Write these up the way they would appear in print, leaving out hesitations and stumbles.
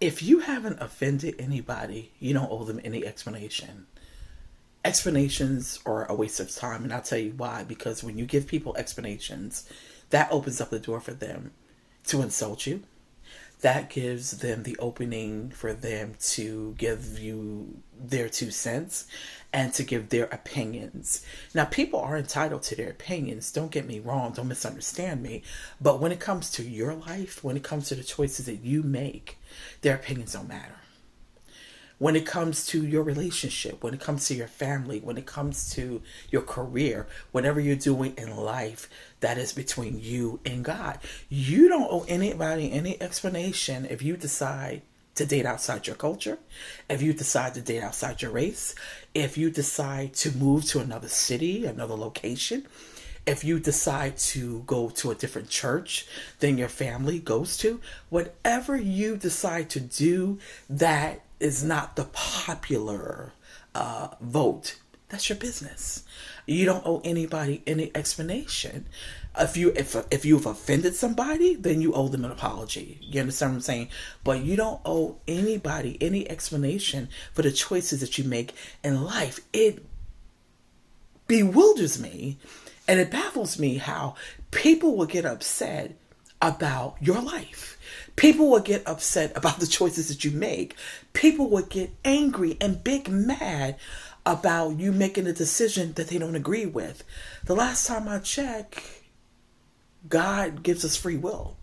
If you haven't offended anybody, you don't owe them any explanation. Explanations are a waste of time, and I'll tell you why. Because when you give people explanations, that opens up the door for them to insult you. That gives them the opening for them to give you their 2 cents and to give their opinions. Now, people are entitled to their opinions. Don't get me wrong. Don't misunderstand me. But when it comes to your life, when it comes to the choices that you make, their opinions don't matter. When it comes to your relationship, when it comes to your family, when it comes to your career, whatever you're doing in life, that is between you and God. You don't owe anybody any explanation if you decide to date outside your culture, if you decide to date outside your race, if you decide to move to another city, another location, if you decide to go to a different church than your family goes to, whatever you decide to do that is not the popular vote, that's your business. You don't owe anybody any explanation. If you've offended somebody, then you owe them an apology. You understand what I'm saying? But you don't owe anybody any explanation for the choices that you make in life. It bewilders me and it baffles me how people will get upset about your life. People will get upset about the choices that you make. People will get angry and big mad about you making a decision that they don't agree with. The last time I checked, God gives us free will.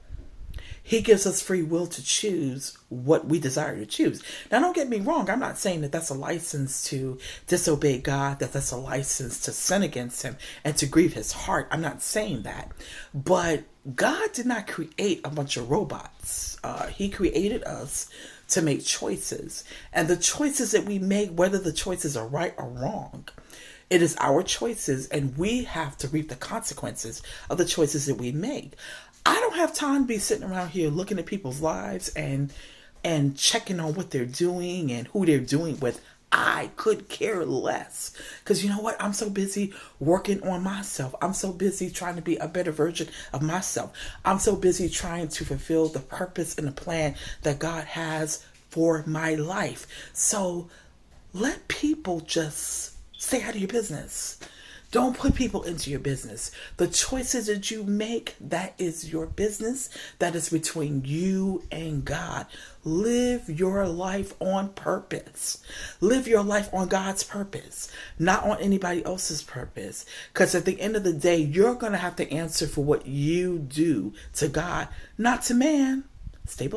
He gives us free will to choose what we desire to choose. Now, don't get me wrong. I'm not saying that that's a license to disobey God, that that's a license to sin against him and to grieve his heart. I'm not saying that. But God did not create a bunch of robots. He created us to make choices. And the choices that we make, whether the choices are right or wrong, it is our choices, and we have to reap the consequences of the choices that we make. I don't have time to be sitting around here looking at people's lives and checking on what they're doing and who they're doing with. I could care less. Because you know what? I'm so busy working on myself. I'm so busy trying to be a better version of myself. I'm so busy trying to fulfill the purpose and the plan that God has for my life. So let people just stay out of your business. Don't put people into your business. The choices that you make, that is your business. That is between you and God. Live your life on purpose. Live your life on God's purpose, not on anybody else's purpose. Because at the end of the day, you're going to have to answer for what you do to God, not to man. Stay blessed.